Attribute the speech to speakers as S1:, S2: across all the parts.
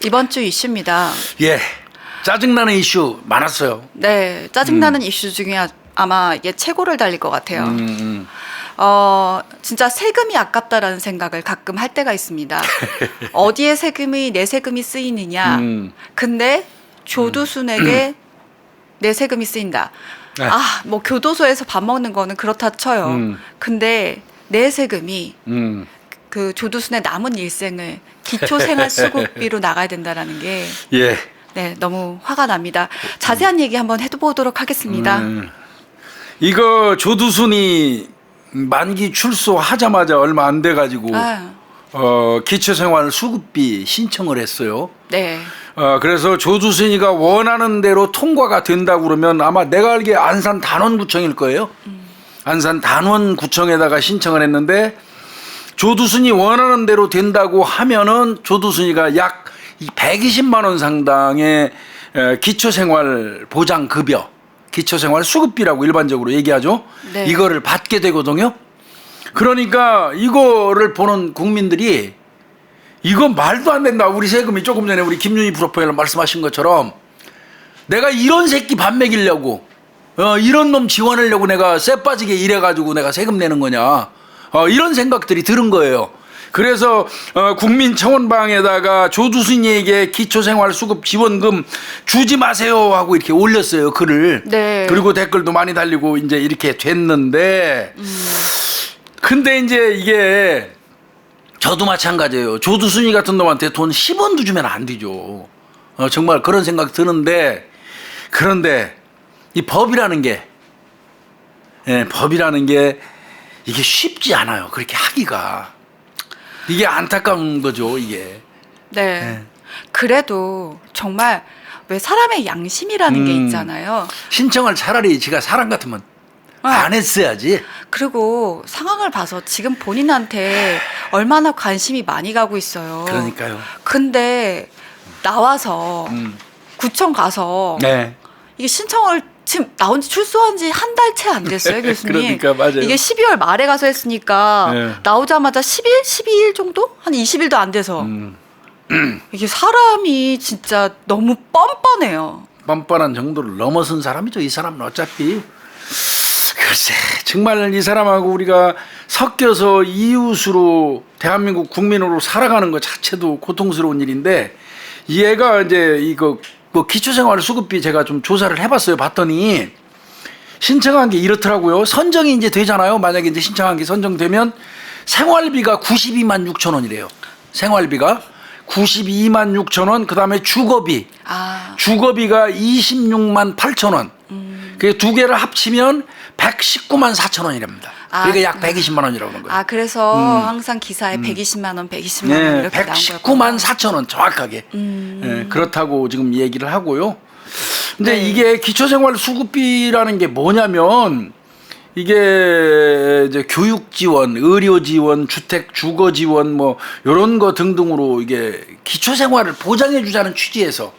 S1: 이번 주 이슈입니다.
S2: 예, 짜증나는 이슈 많았어요.
S1: 네, 짜증나는 이슈 중에 아마 이게 최고를 달릴 것 같아요. 진짜 세금이 아깝다라는 생각을 가끔 할 때가 있습니다. 어디에 내 세금이 쓰이느냐. 근데 조두순에게 내 세금이 쓰인다.
S2: 네.
S1: 뭐 교도소에서 밥 먹는 거는 그렇다 쳐요. 근데 내 세금이 그 조두순의 남은 일생을 기초생활수급비로 나가야 된다라는 게
S2: 예.
S1: 네, 너무 화가 납니다. 자세한 얘기 한번 해보도록 하겠습니다.
S2: 이거 조두순이 만기 출소하자마자 얼마 안 돼가지고 기초생활 수급비 신청을 했어요.
S1: 네.
S2: 그래서 조두순이가 원하는 대로 통과가 된다고 그러면 아마 내가 알기에 안산 단원구청일 거예요. 안산 단원구청에다가 신청을 했는데 조두순이 원하는 대로 된다고 하면은 조두순이가 약 120만 원 상당의 기초생활 보장급여, 기초생활 수급비라고 일반적으로 얘기하죠. 네. 이거를 받게 되거든요. 그러니까 이거를 보는 국민들이 이건 말도 안 된다. 우리 세금이 조금 전에 우리 김윤희 프로파일러 말씀하신 것처럼 내가 이런 새끼 밥 먹이려고 이런 놈 지원하려고 내가 쎄 빠지게 일해가지고 내가 세금 내는 거냐. 이런 생각들이 드는 거예요. 그래서 국민청원방에다가 조두순이에게 기초생활수급 지원금 주지 마세요 하고 이렇게 올렸어요, 글을.
S1: 네.
S2: 그리고 댓글도 많이 달리고 이제 이렇게 됐는데 근데 이제 이게 저도 마찬가지예요. 조두순이 같은 놈한테 돈 10원도 주면 안 되죠. 정말 그런 생각 드는데 그런데 이 법이라는 게 법이라는 게 이게 쉽지 않아요. 그렇게 하기가. 이게 안타까운 거죠, 이게.
S1: 네. 그래도 정말 왜 사람의 양심이라는 게 있잖아요.
S2: 신청을 차라리 지가 사람 같으면 안 했어야지.
S1: 그리고 상황을 봐서 지금 본인한테 얼마나 관심이 많이 가고 있어요.
S2: 그러니까요.
S1: 근데 나와서 구청 가서
S2: 네.
S1: 이게 신청을 지금 나온 지 출소한 지 한 달 채 안 됐어요, 교수님.
S2: 그러니까 맞아요.
S1: 이게 12월 말에 가서 했으니까
S2: 네.
S1: 나오자마자 10일, 12일 정도? 한 20일도 안 돼서 이게 사람이 진짜 너무 뻔뻔해요.
S2: 뻔뻔한 정도를 넘어선 사람이죠. 이 사람은 어차피. 글쎄 정말 이 사람하고 우리가 섞여서 이웃으로 대한민국 국민으로 살아가는 것 자체도 고통스러운 일인데 얘가 이제 이거 기초생활 수급비 제가 좀 조사를 해봤어요. 봤더니 신청한 게 이렇더라고요. 선정이 이제 되잖아요. 만약에 이제 신청한 게 선정되면 생활비가 92만 6천 원이래요. 생활비가 92만 6천 원. 그다음에 주거비. 주거비가 26만 8천 원. 그 두 개를 합치면 119만 4천 원이랍니다. 그러니까 약 120만 원이라고 하는 거예요.
S1: 그래서 항상 기사에 120만 원, 120만 원
S2: 네,
S1: 이렇게 나온 거예요.
S2: 119만 4천 원 정확하게. 네, 그렇다고 지금 얘기를 하고요. 근데
S1: 네.
S2: 이게 기초생활 수급비라는 게 뭐냐면 이게 이제 교육 지원, 의료 지원, 주택 주거 지원 뭐 이런 거 등등으로 이게 기초생활을 보장해 주자는 취지에서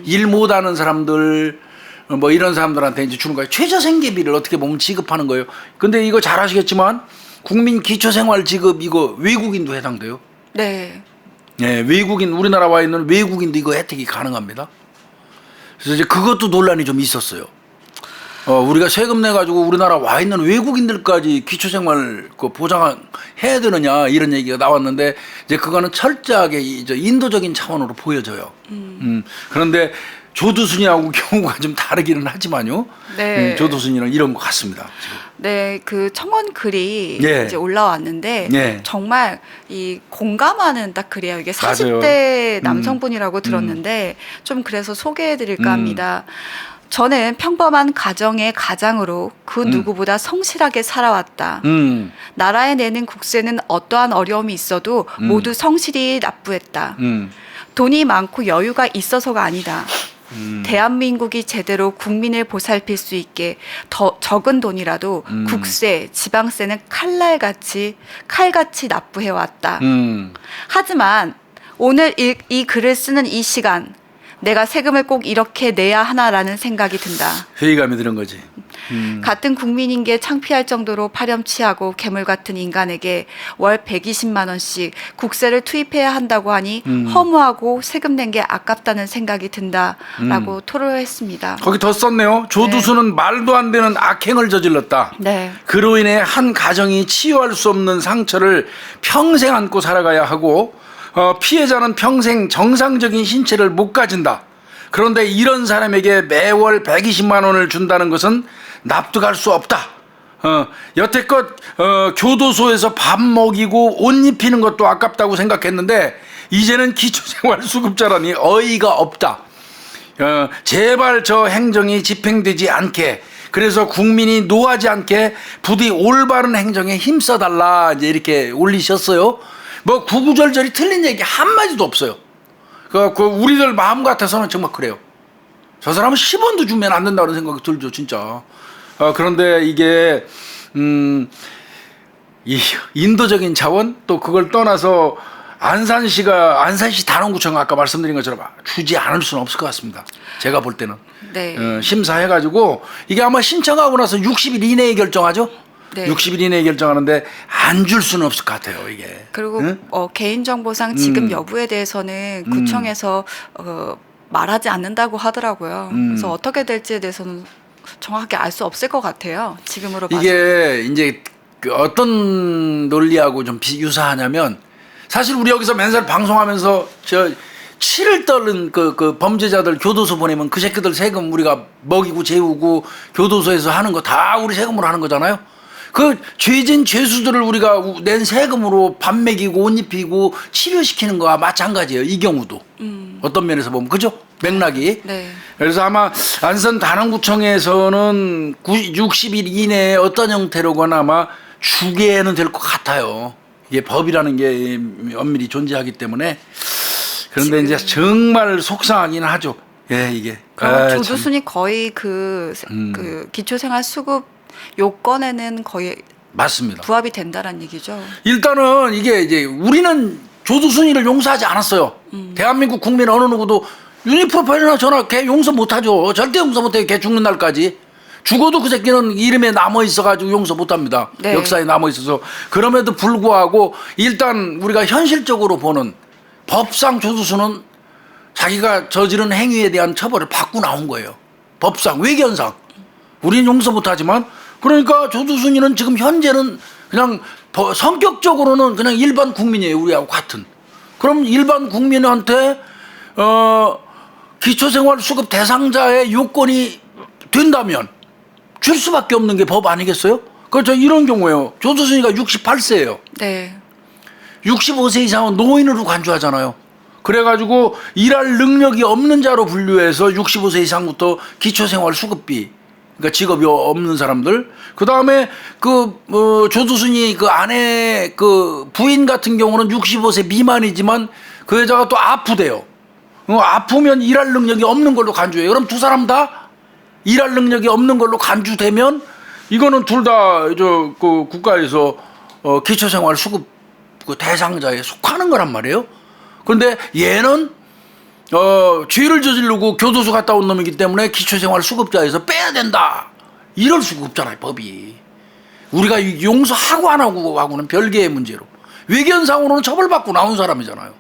S2: 일 못하는 사람들 뭐 이런 사람들한테 이제 주는 거예요. 최저생계비를 어떻게 보면 지급하는 거예요. 근데 이거 잘 아시겠지만 국민 기초생활 지급 이거 외국인도 해당돼요.
S1: 네.
S2: 네, 외국인 우리나라 와 있는 외국인도 이거 혜택이 가능합니다. 그래서 이제 그것도 논란이 좀 있었어요. 우리가 세금 내 가지고 우리나라 와 있는 외국인들까지 기초생활 그 보장해야 되느냐 이런 얘기가 나왔는데 이제 그거는 철저하게 인도적인 차원으로 보여져요. 그런데 조두순이하고 경우가 좀 다르기는 하지만요.
S1: 네.
S2: 조두순이는 이런 것 같습니다. 지금.
S1: 네, 그 청원 글이
S2: 예.
S1: 이제 올라왔는데
S2: 예.
S1: 정말 이 공감하는 딱 글이에요. 이게 40대 남성분이라고 들었는데 좀 그래서 소개해드릴까 합니다. 저는 평범한 가정의 가장으로 그 누구보다 성실하게 살아왔다. 나라에 내는 국세는 어떠한 어려움이 있어도 모두 성실히 납부했다. 돈이 많고 여유가 있어서가 아니다. 대한민국이 제대로 국민을 보살필 수 있게 더 적은 돈이라도 국세, 지방세는 칼같이 납부해왔다. 하지만 오늘 이 글을 쓰는 이 시간 내가 세금을 꼭 이렇게 내야 하나라는 생각이 든다.
S2: 회의감이 드는 거지.
S1: 같은 국민인 게 창피할 정도로 파렴치하고 괴물 같은 인간에게 월 120만 원씩 국세를 투입해야 한다고 하니 허무하고 세금 낸 게 아깝다는 생각이 든다라고 토로했습니다.
S2: 거기 더 썼네요. 조두수는 말도 안 되는 악행을 저질렀다.
S1: 네.
S2: 그로 인해 한 가정이 치유할 수 없는 상처를 평생 안고 살아가야 하고 피해자는 평생 정상적인 신체를 못 가진다. 그런데 이런 사람에게 매월 120만 원을 준다는 것은 납득할 수 없다. 여태껏 교도소에서 밥 먹이고 옷 입히는 것도 아깝다고 생각했는데 이제는 기초생활수급자라니 어이가 없다. 제발 저 행정이 집행되지 않게, 그래서 국민이 노하지 않게 부디 올바른 행정에 힘써달라, 이제 이렇게 올리셨어요. 뭐 구구절절이 틀린 얘기 한마디도 없어요. 그 우리들 마음 같아서는 정말 그래요. 저 사람은 10원도 주면 안 된다는 생각이 들죠, 진짜. 그런데 이게 이 인도적인 차원, 또 그걸 떠나서 안산시 단원구청 아까 말씀드린 것처럼 주지 않을 수는 없을 것 같습니다. 제가 볼 때는.
S1: 네.
S2: 심사해가지고 이게 아마 신청하고 나서 60일 이내에 결정하죠.
S1: 네.
S2: 60일 이내에 결정하는데 안 줄 수는 없을 것 같아요, 이게.
S1: 그리고
S2: 응?
S1: 개인정보상 지급 여부에 대해서는 구청에서 말하지 않는다고 하더라고요. 그래서 어떻게 될지에 대해서는 정확하게 알 수 없을 것 같아요. 지금으로 봐서.
S2: 이게 이제 그 어떤 논리하고 좀 유사하냐면, 사실 우리 여기서 맨날 방송하면서 저 치를 떨는 그 범죄자들 교도소 보내면 그 새끼들 세금 우리가 먹이고 재우고 교도소에서 하는 거 다 우리 세금으로 하는 거잖아요. 그 죄진 죄수들을 우리가 낸 세금으로 밥 먹이고 옷 입히고 치료시키는 거와 마찬가지예요. 이 경우도. 어떤 면에서 보면 그죠? 맥락이.
S1: 네.
S2: 그래서 아마 안산 단원구청에서는 60일 이내에 어떤 형태로거나 아마 주게는 될 것 같아요. 이게 법이라는 게 엄밀히 존재하기 때문에. 그런데 이제 정말 속상하긴 하죠. 예, 이게.
S1: 조두순이 거의 그 기초생활수급 요건에는 거의
S2: 맞습니다.
S1: 부합이 된다는 얘기죠.
S2: 일단은 이게 이제 우리는 조두순이를 용서하지 않았어요. 대한민국 국민 어느 누구도 유니프로파일이나 저나 걔 용서 못하죠. 절대 용서 못해요. 걔 죽는 날까지. 죽어도 그 새끼는 이름에 남아있어가지고 용서 못합니다.
S1: 네.
S2: 역사에 남아있어서. 그럼에도 불구하고 일단 우리가 현실적으로 보는 법상 조두순은 자기가 저지른 행위에 대한 처벌을 받고 나온 거예요. 법상, 외견상. 우리는 용서 못하지만, 그러니까 조두순이는 지금 현재는 그냥 성격적으로는 그냥 일반 국민이에요. 우리하고 같은. 그럼 일반 국민한테 기초생활수급 대상자의 요건이 된다면 줄 수밖에 없는 게 법 아니겠어요? 그렇죠. 이런 경우에요. 조두순이가 68세예요.
S1: 네.
S2: 65세 이상은 노인으로 간주하잖아요. 그래가지고 일할 능력이 없는 자로 분류해서 65세 이상부터 기초생활수급비, 그러니까 직업이 없는 사람들. 그 다음에 조두순이 그 아내 그 부인 같은 경우는 65세 미만이지만 그 여자가 또 아프대요. 아프면 일할 능력이 없는 걸로 간주해요. 그럼 두 사람 다 일할 능력이 없는 걸로 간주되면 이거는 둘 다 그 국가에서 기초생활수급 그 대상자에 속하는 거란 말이에요. 그런데 얘는 죄를 저지르고 교도소 갔다 온 놈이기 때문에 기초생활수급자에서 빼야 된다. 이럴 수가 없잖아요, 법이. 우리가 용서하고 안 하고 하고는 별개의 문제로. 외견상으로는 처벌받고 나온 사람이잖아요.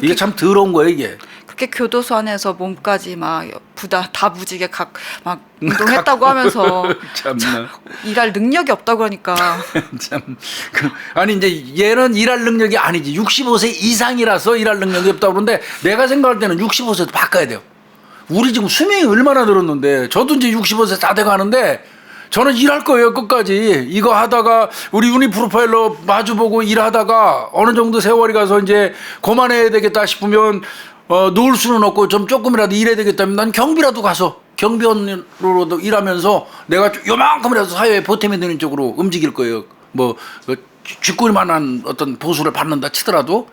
S2: 이게 참 더러운 거예요, 이게.
S1: 그렇게 교도소 안에서 몸까지 막 다 무지개 막 운동했다고 하면서
S2: 참나.
S1: 일할 능력이 없다고 그러니까.
S2: 참. 아니 이제 얘는 일할 능력이 아니지. 65세 이상이라서 일할 능력이 없다고 그러는데 내가 생각할 때는 65세도 바꿔야 돼요. 우리 지금 수명이 얼마나 늘었는데, 저도 이제 65세 다 돼가는데 저는 일할 거예요, 끝까지. 이거 하다가 우리 유니프로파일러 마주보고 일하다가 어느 정도 세월이 가서 이제 그만해야 되겠다 싶으면 놓을 수는 없고 좀 조금이라도 일해야 되겠다면 난 경비라도 가서 경비원으로도 일하면서 내가 요만큼이라도 사회에 보탬이 되는 쪽으로 움직일 거예요. 쥐꼬리만한 어떤 보수를 받는다 치더라도.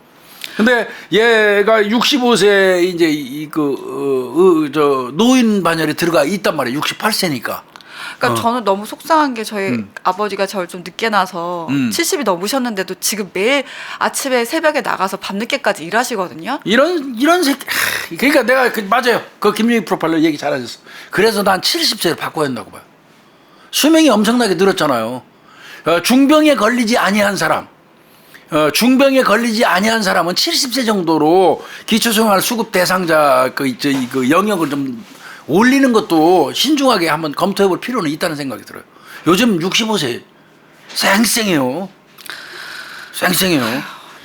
S2: 근데 얘가 65세 이제 노인 반열에 들어가 있단 말이에요. 68세니까.
S1: 그러니까 저는 너무 속상한 게 저희 아버지가 저를 좀 늦게 나서 70이 넘으셨는데도 지금 매일 아침에 새벽에 나가서 밤늦게까지 일하시거든요.
S2: 이런 새끼. 그러니까 내가 맞아요. 그 김유희 프로파일러 얘기 잘하셨어. 그래서 난 70세를 바꿔야 한다고 봐요. 수명이 엄청나게 늘었잖아요. 중병에 걸리지 아니한 사람, 중병에 걸리지 아니한 사람은 70세 정도로 기초생활수급 대상자 그 영역을 좀 올리는 것도 신중하게 한번 검토해볼 필요는 있다는 생각이 들어요. 요즘 65세 쌩쌩해요. 쌩쌩해요.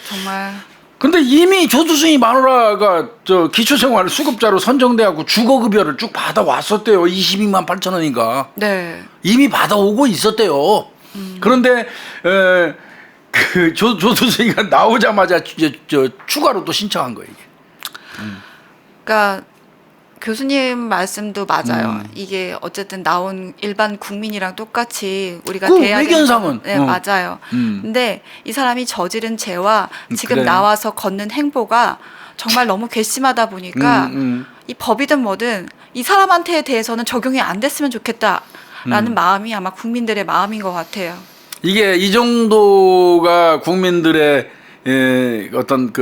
S1: 정말.
S2: 근데 이미 조두순이 마누라가 저 기초생활 수급자로 선정돼갖고 주거급여를 쭉 받아왔었대요. 22만 8천 원인가.
S1: 네.
S2: 이미 받아오고 있었대요. 그런데 그 조두순이가 나오자마자 저 추가로 또 신청한 거예요. 이게.
S1: 그러니까 교수님 말씀도 맞아요. 이게 어쨌든 나온 일반 국민이랑 똑같이 우리가
S2: 그
S1: 대해야 되는
S2: 외견상은.
S1: 네, 맞아요. 근데 이 사람이 저지른 죄와 지금
S2: 그래.
S1: 나와서 걷는 행보가 정말 너무 괘씸하다 보니까 이 법이든 뭐든 이 사람한테 대해서는 적용이 안 됐으면 좋겠다라는 마음이 아마 국민들의 마음인 것 같아요.
S2: 이게 이 정도가 국민들의 어떤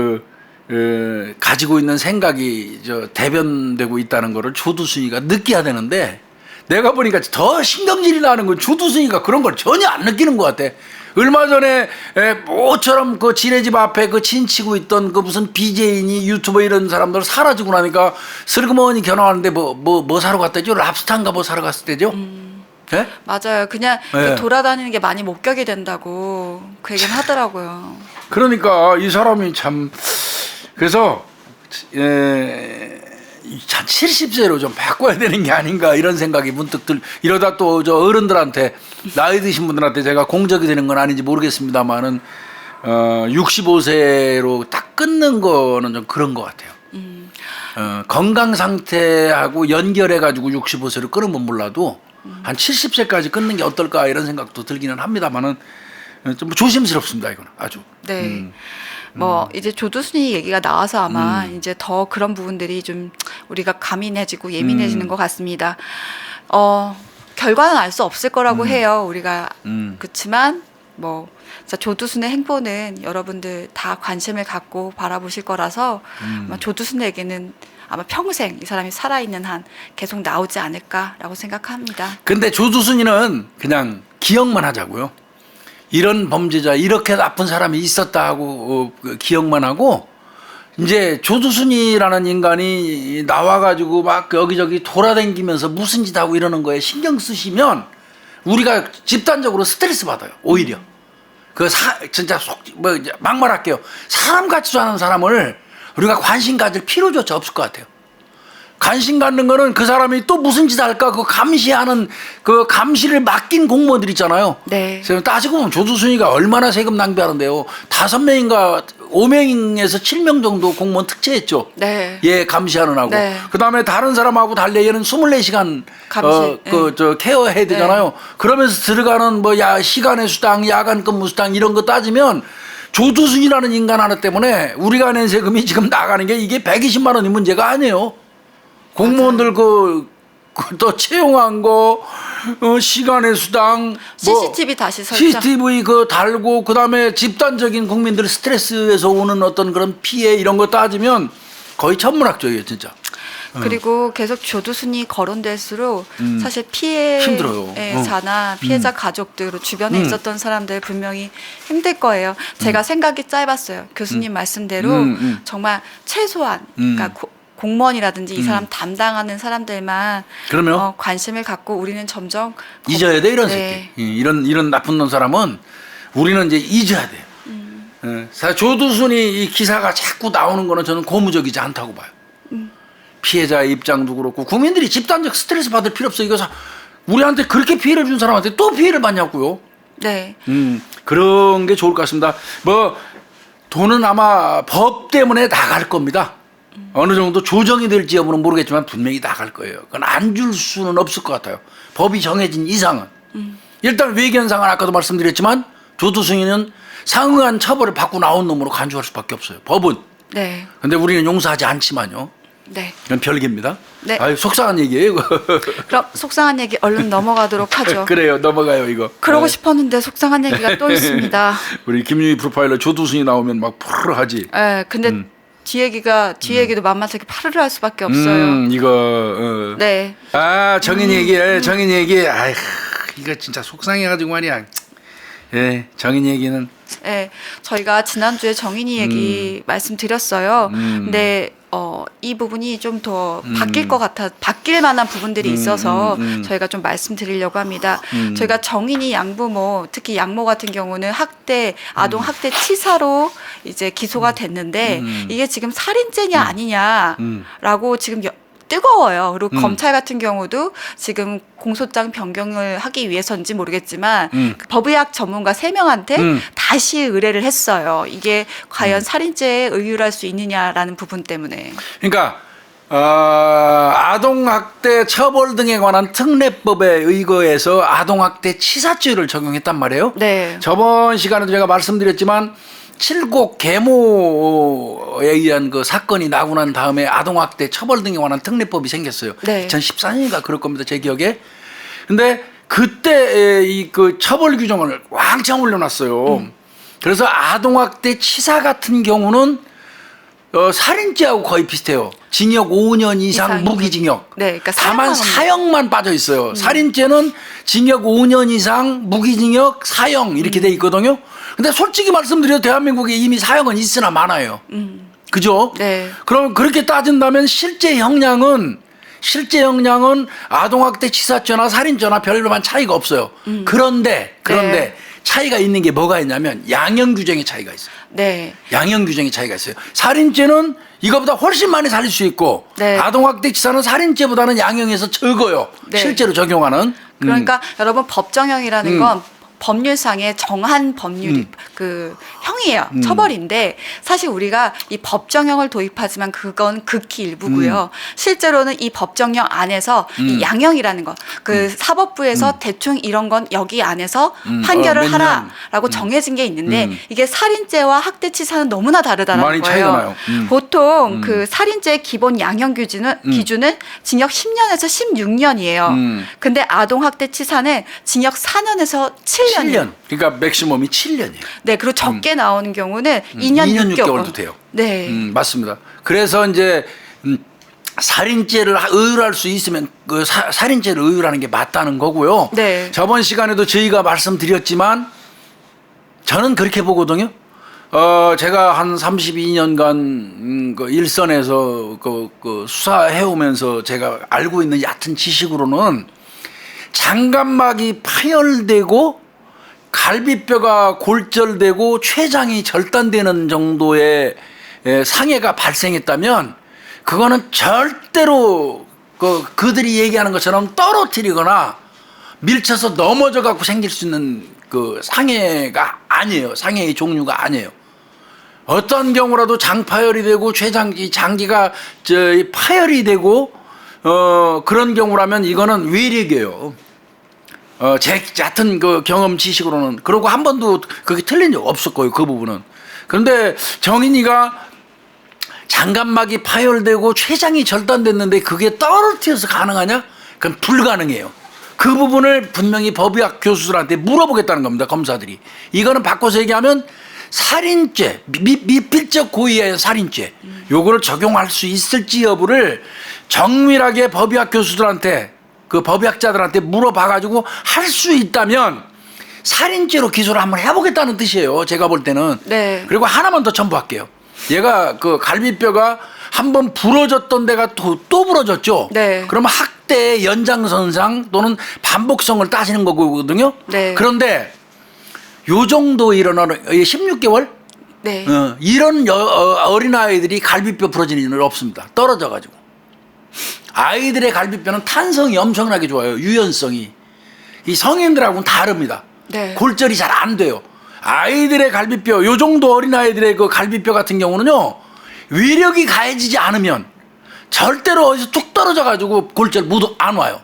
S2: 가지고 있는 생각이 대변되고 있다는 거를 조두순이가 느껴야 되는데 내가 보니까 더 신경질이 나는 건 조두순이가 그런 걸 전혀 안 느끼는 것 같아. 얼마 전에 모처럼 그 지네 집 앞에 그 친치고 있던 그 무슨 BJ니 유튜버 이런 사람들 사라지고 나니까 슬그머니 견학하는데 뭐 사러 갔대죠? 랍스타인가 뭐 사러 갔을 때죠? 네?
S1: 맞아요. 그냥
S2: 네.
S1: 돌아다니는 게 많이 목격이 된다고 그 얘기는 하더라고요.
S2: 그러니까 이 사람이 참 그래서 참 70세로 좀 바꿔야 되는 게 아닌가 이런 생각이 문득 이러다 또 저 어른들한테 나이 드신 분들한테 제가 공적이 되는 건 아닌지 모르겠습니다만은 65세로 딱 끊는 거는 좀 그런 것 같아요. 건강 상태하고 연결해 가지고 65세로 끊으면 몰라도 한 70세까지 끊는 게 어떨까 이런 생각도 들기는 합니다만은 좀 조심스럽습니다 이거는 아주.
S1: 네. 뭐 이제 조두순이 얘기가 나와서 아마 이제 더 그런 부분들이 좀 우리가 가민해지고 예민해지는 것 같습니다. 결과는 알 수 없을 거라고 해요. 우리가 그렇지만 뭐 진짜 조두순의 행보는 여러분들 다 관심을 갖고 바라보실 거라서 아마 조두순에게는 아마 평생 이 사람이 살아있는 한 계속 나오지 않을까라고 생각합니다.
S2: 근데 조두순이는 그냥 기억만 하자고요. 이런 범죄자 이렇게 나쁜 사람이 있었다 하고 기억만 하고 이제 조두순이라는 인간이 나와가지고 막 여기저기 돌아다니면서 무슨 짓 하고 이러는 거에 신경 쓰시면 우리가 집단적으로 스트레스 받아요. 오히려 진짜 막말할게요. 사람 같지도 않은 사람을 우리가 관심 가질 필요조차 없을 것 같아요. 관심 갖는 거는 그 사람이 또 무슨 짓 할까 그 감시하는 그 감시를 맡긴 공무원들 있잖아요.
S1: 네.
S2: 그래서 따지고 보면 조두순이가 얼마나 세금 낭비하는데요. 5명인가 5명에서 7명 정도 공무원 특채했죠.
S1: 네.
S2: 얘 감시하느라고.
S1: 네.
S2: 그다음에 다른 사람하고 달리 얘는 24시간
S1: 감시.
S2: 케어해야 되잖아요.
S1: 네.
S2: 그러면서 들어가는 시간의 수당, 야간 근무 수당 이런 거 따지면 조두순이라는 인간 하나 때문에 우리가 낸 세금이 지금 나가는 게 이게 120만 원이 문제가 아니에요. 공무원들 또 채용한 거, 시간의 수당,
S1: CCTV 다시 설정.
S2: CCTV 달고 그다음에 집단적인 국민들 스트레스에서 오는 어떤 그런 피해 이런 거 따지면 거의 천문학적이에요, 진짜.
S1: 그리고 계속 조두순이 거론될수록 사실
S2: 힘들어요.
S1: 피해자나 피해자 가족들 주변에 있었던 사람들 분명히 힘들 거예요. 제가 생각이 짧았어요. 교수님 말씀대로 정말 최소한 그러니까 공무원이라든지 이 사람 담당하는 사람들만
S2: 그러면
S1: 관심을 갖고 우리는 점점
S2: 잊어야 돼 이런
S1: 네.
S2: 새끼. 이런 나쁜 놈 사람은 우리는 이제 잊어야 돼요. 사실 조두순이 이 기사가 자꾸 나오는 거는 저는 고무적이지 않다고 봐요. 피해자의 입장도 그렇고 국민들이 집단적 스트레스 받을 필요 없어. 이거 우리한테 그렇게 피해를 준 사람한테 또 피해를 받냐고요.
S1: 네.
S2: 그런 게 좋을 것 같습니다. 돈은 아마 법 때문에 나갈 겁니다. 어느 정도 조정이 될지 여부는 모르겠지만 분명히 나갈 거예요. 그건 안 줄 수는 없을 것 같아요. 법이 정해진 이상은. 일단 외견상은 아까도 말씀드렸지만 조두순이는 상응한 처벌을 받고 나온 놈으로 간주할 수밖에 없어요. 법은.
S1: 네.
S2: 근데 우리는 용서하지 않지만요.
S1: 네.
S2: 그건 별개입니다.
S1: 네.
S2: 아유, 속상한 얘기예요. 이거.
S1: 그럼 속상한 얘기 얼른 넘어가도록 하죠.
S2: 그래요. 넘어가요 이거.
S1: 그러고
S2: 네.
S1: 싶었는데 속상한 얘기가 또 있습니다.
S2: 우리 김유희 프로파일러 조두순이 나오면 막 푸르하지.
S1: 네, 근데 뒤 얘기도 만만하게 파르르 할 수밖에 없어요.
S2: 이거
S1: 네.
S2: 정인 얘기. 아휴, 이거 진짜 속상해가지고 말이야. 예, 정인 얘기는.
S1: 네, 저희가 지난주에 정인이 얘기 말씀드렸어요. 근데 이 부분이 좀 더 바뀔 만한 부분들이 있어서 저희가 좀 말씀드리려고 합니다. 저희가 정인이 양부모, 특히 양모 같은 경우는 아동 학대 치사로 이제 기소가 됐는데 이게 지금 살인죄냐 아니냐라고 지금 뜨거워요. 그리고 검찰 같은 경우도 지금 공소장 변경을 하기 위해서인지 모르겠지만 그 법의학 전문가 3명한테 다시 의뢰를 했어요. 이게 과연 살인죄에 의율할 수 있느냐라는 부분 때문에.
S2: 그러니까 아동학대 처벌 등에 관한 특례법에 의거해서 아동학대 치사죄를 적용했단 말이에요.
S1: 네.
S2: 저번 시간에도 제가 말씀드렸지만 칠곡 계모에 의한 그 사건이 나고 난 다음에 아동학대 처벌 등에 관한 특례법이 생겼어요.
S1: 네.
S2: 2014년인가 그럴 겁니다. 제 기억에. 근데 그때 이 그 처벌 규정을 왕창 올려놨어요. 그래서 아동학대 치사 같은 경우는 살인죄하고 거의 비슷해요. 징역 5년 이상 무기징역.
S1: 네, 그러니까
S2: 다만 사형만 빠져 있어요. 살인죄는 징역 5년 이상 무기징역 사형 이렇게 돼 있거든요. 근데 솔직히 말씀드려도 대한민국에 이미 사형은 있으나 많아요. 그죠?
S1: 네.
S2: 그럼 그렇게 따진다면 실제 형량은 아동학대 치사죄나 살인죄나 별로만 차이가 없어요. 그런데
S1: 네.
S2: 차이가 있는 게 뭐가 있냐면 양형 규정의 차이가 있어요.
S1: 네.
S2: 양형 규정의 차이가 있어요. 살인죄는 이거보다 훨씬 많이 살릴 수 있고
S1: 네.
S2: 아동학대 치사는 살인죄보다는 양형에서 적어요.
S1: 네.
S2: 실제로 적용하는.
S1: 그러니까 여러분 법정형이라는 건 법률상의 정한 법률이 그 형이에요. 처벌인데 사실 우리가 이 법정형을 도입하지만 그건 극히 일부고요. 실제로는 이 법정형 안에서 이 양형이라는 거, 그 사법부에서 대충 이런 건 여기 안에서 판결을 하라라고 정해진 게 있는데 이게 살인죄와 학대치사는 너무나 다르다는
S2: 많이
S1: 거예요.
S2: 차이가 나요.
S1: 보통 그 살인죄의 기본 양형 기준은 징역 10년에서 16년이에요. 근데 아동 학대치사는 징역 4년에서 7년.
S2: 7년. 그러니까 맥시멈이 7년이에요.
S1: 네, 그리고 적게 나오는 경우는 2년
S2: 6개월도 돼요.
S1: 네.
S2: 맞습니다. 그래서 이제 살인죄를 의율할 수 있으면 그 살인죄를 의율하는 게 맞다는 거고요.
S1: 네.
S2: 저번 시간에도 저희가 말씀드렸지만 저는 그렇게 보거든요. 제가 한 32년간 그 일선에서 그 수사해오면서 제가 알고 있는 얕은 지식으로는 장갑막이 파열되고 갈비뼈가 골절되고 췌장이 절단되는 정도의 상해가 발생했다면 그거는 절대로 그들이 얘기하는 것처럼 떨어뜨리거나 밀쳐서 넘어져 갖고 생길 수 있는 그 상해가 아니에요. 상해의 종류가 아니에요. 어떤 경우라도 장파열이 되고 장기가 파열이 되고 그런 경우라면 이거는 외력이에요. 제 얕은 그 경험 지식으로는. 그러고 한 번도 그게 틀린 적 없었고요. 그 부분은. 그런데 정인이가 장갑막이 파열되고 췌장이 절단됐는데 그게 떨어뜨려서 가능하냐? 그건 불가능해요. 그 부분을 분명히 법의학 교수들한테 물어보겠다는 겁니다. 검사들이. 이거는 바꿔서 얘기하면 살인죄, 미필적 고의의 살인죄 요거를 적용할 수 있을지 여부를 정밀하게 법의학 교수들한테 그 법의학자들한테 물어봐가지고 할 수 있다면 살인죄로 기소를 한번 해보겠다는 뜻이에요. 제가 볼 때는.
S1: 네.
S2: 그리고 하나만 더 첨부할게요. 얘가 그 갈비뼈가 한번 부러졌던 데가 또 부러졌죠.
S1: 네.
S2: 그러면 학대의 연장선상 또는 반복성을 따지는 거거든요.
S1: 네.
S2: 그런데 요 정도 일어나는 16개월?
S1: 네.
S2: 이런 어린아이들이 갈비뼈 부러지는 일은 없습니다. 떨어져가지고. 아이들의 갈비뼈는 탄성이 엄청나게 좋아요. 유연성이. 이 성인들하고는 다릅니다.
S1: 네.
S2: 골절이 잘 안 돼요. 아이들의 갈비뼈, 요 정도 어린아이들의 그 갈비뼈 같은 경우는요, 위력이 가해지지 않으면 절대로 어디서 툭 떨어져가지고 골절 못 안 와요.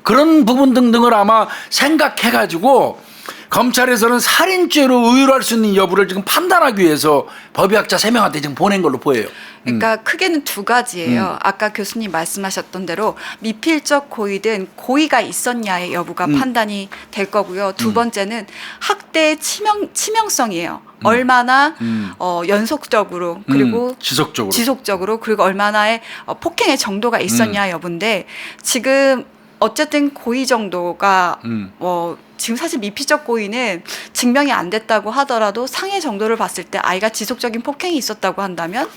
S2: 그런 부분 등등을 아마 생각해가지고 검찰에서는 살인죄로 의율할 수 있는 여부를 지금 판단하기 위해서 법의학자 3명한테 지금 보낸 걸로 보여요.
S1: 그러니까 크게는 두 가지예요. 아까 교수님 말씀하셨던 대로 미필적 고의든 고의가 있었냐의 여부가 판단이 될 거고요. 두 번째는 학대의 치명성이에요. 얼마나 연속적으로 그리고
S2: 지속적으로
S1: 그리고 얼마나의 폭행의 정도가 있었냐 여부인데 지금 어쨌든 고의 정도가 지금 사실 미필적 고의는 증명이 안 됐다고 하더라도 상해 정도를 봤을 때 아이가 지속적인 폭행이 있었다고 한다면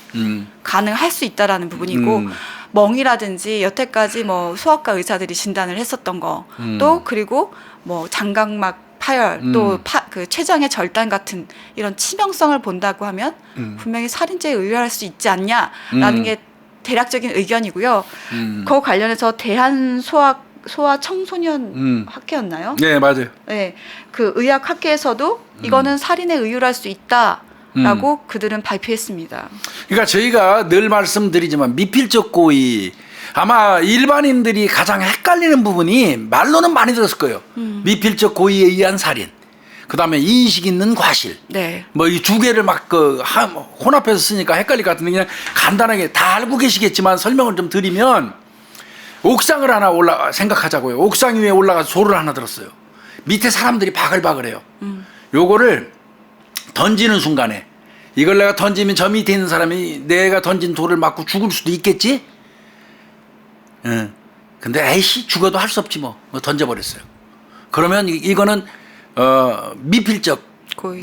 S1: 가능할 수 있다라는 부분이고 멍이라든지 여태까지 뭐 소아과 의사들이 진단을 했었던 거 또 그리고 뭐 장각막 파열 또 그 췌장의 절단 같은 이런 치명성을 본다고 하면 분명히 살인죄에 의뢰할 수 있지 않냐라는 게 대략적인 의견이고요. 그거 관련해서 대한 소아 청소년 학회였나요?
S2: 네, 맞아요.
S1: 네, 그 의학 학회에서도 이거는 살인에 의율할 수 있다라고 그들은 발표했습니다.
S2: 그러니까 저희가 늘 말씀드리지만 미필적 고의 아마 일반인들이 가장 헷갈리는 부분이 말로는 많이 들었을 거예요. 미필적 고의에 의한 살인. 그다음에 인식 있는 과실.
S1: 네.
S2: 뭐 이 두 개를 막 혼합해서 쓰니까 헷갈릴 것 같은데 그냥 간단하게 다 알고 계시겠지만 설명을 좀 드리면 옥상을 하나 생각하자고요. 옥상 위에 올라가서 소를 하나 들었어요. 밑에 사람들이 바글바글해요. 요거를 던지는 순간에 이걸 내가 던지면 저 밑에 있는 사람이 내가 던진 돌을 맞고 죽을 수도 있겠지? 응. 근데 에이씨 죽어도 할 수 없지 뭐 던져버렸어요. 그러면 이거는 미필적
S1: 고의.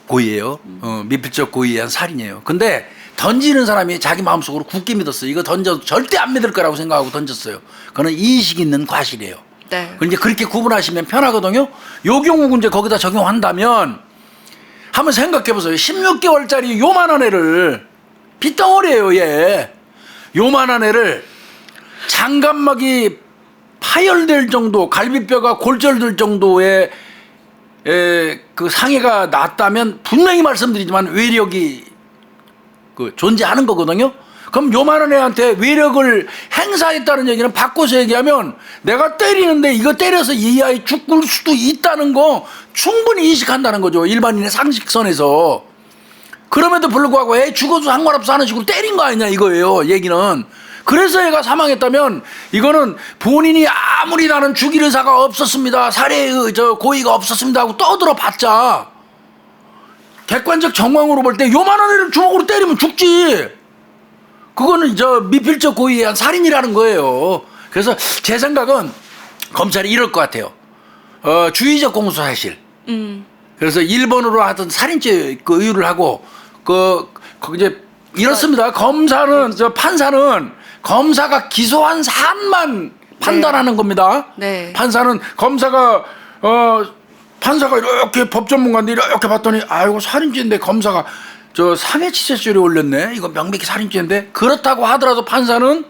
S2: 고의예요. 미필적 고의에 의한 살인이에요. 근데 던지는 사람이 자기 마음속으로 굳게 믿었어요. 이거 던져도 절대 안 믿을 거라고 생각하고 던졌어요. 그거는 인식 있는 과실이에요.
S1: 네.
S2: 이제 그렇게 구분하시면 편하거든요. 요 경우 이제 거기다 적용한다면 한번 생각해 보세요. 16개월짜리 요만한 애를 빗덩어리예요, 얘. 요만한 애를 장갑막이 파열될 정도, 갈비뼈가 골절될 정도의 그 상해가 났다면 분명히 말씀드리지만 외력이 존재하는 거거든요. 그럼 요만한 애한테 외력을 행사했다는 얘기는 바꿔서 얘기하면 내가 때리는데 이거 때려서 이 아이 죽을 수도 있다는 거 충분히 인식한다는 거죠. 일반인의 상식선에서. 그럼에도 불구하고 애 죽어도 상관없어 하는 식으로 때린 거 아니냐 이거예요. 얘기는. 그래서 애가 사망했다면 이거는 본인이 아무리 나는 죽일 의사가 없었습니다. 고의가 없었습니다 하고 떠들어봤자 객관적 정황으로 볼 때 요만한 애를 주먹으로 때리면 죽지. 그거는 미필적 고의에 의한 살인이라는 거예요. 그래서 제 생각은 검찰이 이럴 것 같아요. 주의적 공소사실. 그래서 1번으로 하던 살인죄 의유를 하고 이제 이렇습니다. 판사는 검사가 기소한 사안만 판단하는 겁니다.
S1: 네.
S2: 판사는 검사가 이렇게 법 전문가인데 이렇게 봤더니 아이고 살인죄인데 검사가 상해치사죄를 올렸네. 이거 명백히 살인죄인데 그렇다고 하더라도 판사는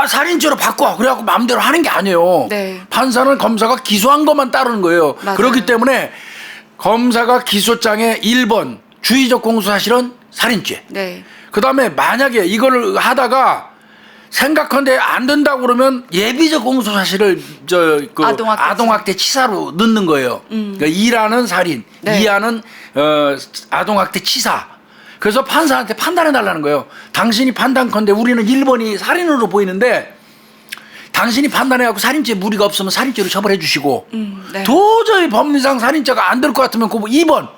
S2: 살인죄로 바꿔 그래갖고 마음대로 하는 게 아니에요.
S1: 네.
S2: 판사는 검사가 기소한 것만 따르는 거예요.
S1: 맞아요.
S2: 그렇기 때문에 검사가 기소장에 1번 주의적 공소사실은 살인죄.
S1: 네.
S2: 그 다음에 만약에 이거를 하다가 생각한데 안 된다고 그러면 예비적 공소사실을 아동학대 치사로 넣는 거예요. 그러니까 1하는 살인,
S1: 네.
S2: 2하는 아동학대 치사. 그래서 판사한테 판단해 달라는 거예요. 당신이 판단컨대 우리는 1번이 살인으로 보이는데 당신이 판단해갖고 살인죄 무리가 없으면 살인죄로 처벌해 주시고
S1: 네.
S2: 도저히 법리상 살인죄가 안 될 것 같으면 2번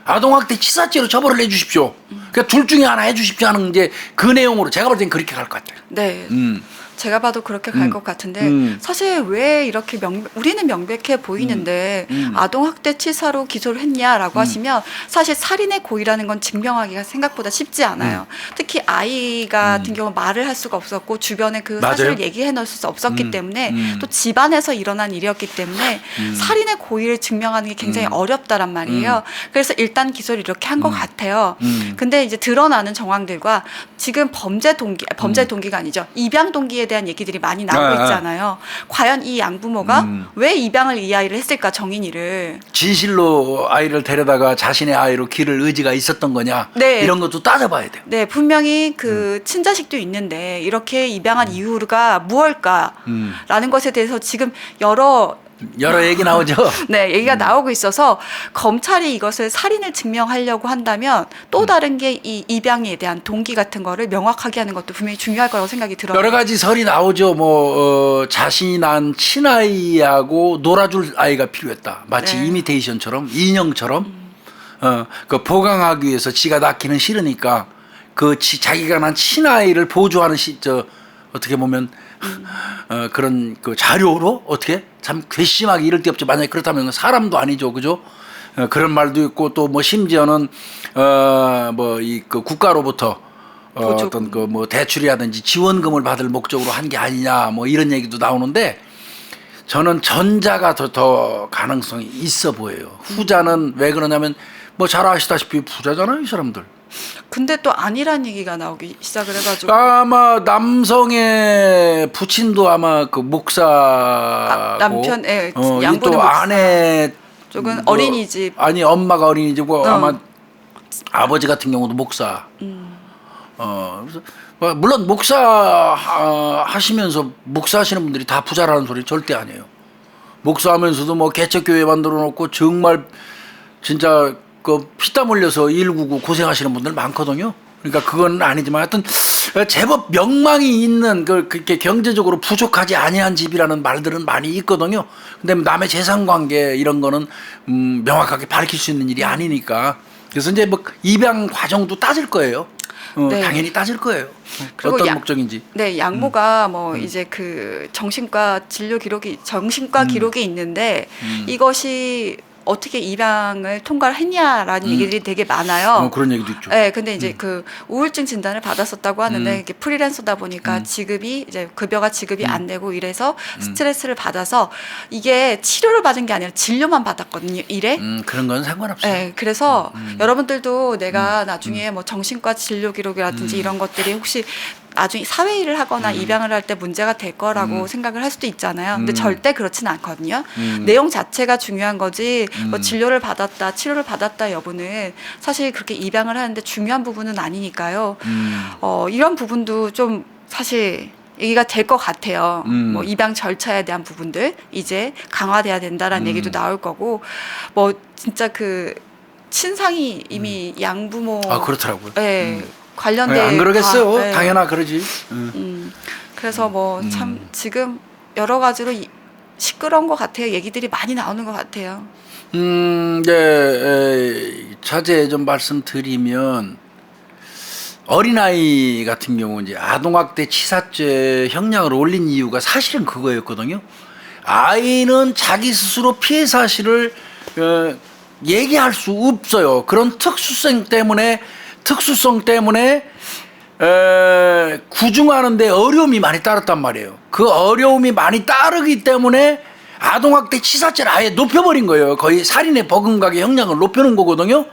S2: 아동학대 치사죄로 처벌을 해 주십시오. 그러니까 둘 중에 하나 해 주십시오 하는 이제 그 내용으로 제가 볼 땐 그렇게 갈 것 같아요.
S1: 네. 제가 봐도 그렇게 갈 것 같은데 사실 왜 이렇게 우리는 명백해 보이는데 아동학대 치사로 기소를 했냐라고 하시면 사실 살인의 고의라는 건 증명하기가 생각보다 쉽지 않아요. 특히 아이 같은 경우 말을 할 수가 없었고 주변에 그
S2: 맞아요.
S1: 사실을 얘기해 놓을 수 없었기 때문에 또 집안에서 일어난 일이었기 때문에 살인의 고의를 증명하는 게 굉장히 어렵다란 말이에요. 그래서 일단 기소를 이렇게 한 것 같아요. 근데 이제 드러나는 정황들과 지금 범죄 동기가 아니죠. 입양 동기에 대한 얘기들이 많이 나오고 있잖아요. 과연 이 양부모가 왜 입양을 이 아이를 했을까 정인이를.
S2: 진실로 아이를 데려다가 자신의 아이로 기를 의지가 있었던 거냐.
S1: 네.
S2: 이런 것도 따져봐야 돼요.
S1: 네, 분명히 그 친자식도 있는데 이렇게 입양한 이유가 무엇일까라는 것에 대해서 지금 여러
S2: 여러 얘기 나오죠.
S1: 네, 얘기가 나오고 있어서 검찰이 이것을 살인을 증명하려고 한다면 또 다른 게 이 입양에 대한 동기 같은 거를 명확하게 하는 것도 분명히 중요할 거라고 생각이 들어요.
S2: 여러 가지 설이 나오죠. 자신이 낳은 친아이하고 놀아줄 아이가 필요했다. 마치
S1: 네.
S2: 이미테이션처럼 인형처럼 그 보강하기 위해서 지가 낳기는 싫으니까 자기가 낳은 친아이를 보조하는 어떻게 보면 그런 그 자료로 어떻게 참 괘씸하게 이럴 데 없죠. 만약에 그렇다면 사람도 아니죠, 그죠? 그런 말도 있고 또 뭐 심지어는 그 국가로부터
S1: 보조.
S2: 어떤 그 뭐 대출이라든지 지원금을 받을 목적으로 한 게 아니냐 뭐 이런 얘기도 나오는데 저는 전자가 더 가능성이 있어 보여요. 후자는 왜 그러냐면 뭐 잘 아시다시피 부자잖아요, 이 사람들.
S1: 근데 또 아니란 얘기가 나오기 시작을 해가지고
S2: 아마 남성의 부친도 아마 그 목사고
S1: 남편, 예,
S2: 또
S1: 양보는 목사.
S2: 아내
S1: 쪽은 어린이집.
S2: 아니 엄마가 어린이집고 아마 아버지 같은 경우도 목사. 그래서 물론 목사 하시면서 목사하시는 분들이 다 부자라는 소리 절대 아니에요. 목사하면서도 뭐 개척교회 만들어 놓고 정말 진짜 그 피땀 흘려서 199 고생하시는 분들 많거든요. 그러니까 그건 아니지만 하여튼 제법 명망이 있는 그렇게 경제적으로 부족하지 아니한 집이라는 말들은 많이 있거든요. 근데 남의 재산 관계 이런 거는 명확하게 밝힐 수 있는 일이 아니니까. 그래서 이제 뭐 입양 과정도 따질 거예요.
S1: 네.
S2: 당연히 따질 거예요.
S1: 그리고
S2: 어떤 목적인지.
S1: 네, 양모가 뭐 이제 그 정신과 기록이 있는데 이것이 어떻게 입양을 통과를 했냐라는 얘기들이 되게 많아요.
S2: 그런 얘기도 있죠.
S1: 네, 근데 이제 그 우울증 진단을 받았었다고 하는데 이게 프리랜서다 보니까 지급이 이제 급여가 지급이 안 되고 이래서 스트레스를 받아서 이게 치료를 받은 게 아니라 진료만 받았거든요. 일에.
S2: 그런 건 상관없어요.
S1: 네, 그래서 여러분들도 내가 나중에 뭐 정신과 진료 기록이라든지 이런 것들이 혹시 나중에 사회일을 하거나 입양을 할 때 문제가 될 거라고 생각을 할 수도 있잖아요. 근데 절대 그렇진 않거든요. 내용 자체가 중요한 거지 뭐 진료를 받았다, 치료를 받았다 여부는 사실 그렇게 입양을 하는데 중요한 부분은 아니니까요. 이런 부분도 좀 사실 얘기가 될 것 같아요. 뭐 입양 절차에 대한 부분들 이제 강화돼야 된다라는 얘기도 나올 거고 뭐 진짜 그 친상이 이미 양부모
S2: 그렇더라고요.
S1: 네, 관련된
S2: 안 그러겠어요.
S1: 네.
S2: 당연하 그러지.
S1: 그래서 뭐 참 지금 여러 가지로 시끄러운 것 같아요. 얘기들이 많이 나오는 것 같아요.
S2: 자제 좀 말씀드리면 어린아이 같은 경우 이제 아동학대 치사죄 형량을 올린 이유가 사실은 그거였거든요. 아이는 자기 스스로 피해 사실을 얘기할 수 없어요. 그런 특수성 때문에 구중하는데 어려움이 많이 따랐단 말이에요. 그 어려움이 많이 따르기 때문에 아동학대 치사죄를 아예 높여버린 거예요. 거의 살인의 버금가게 형량을 높여놓은 거거든요.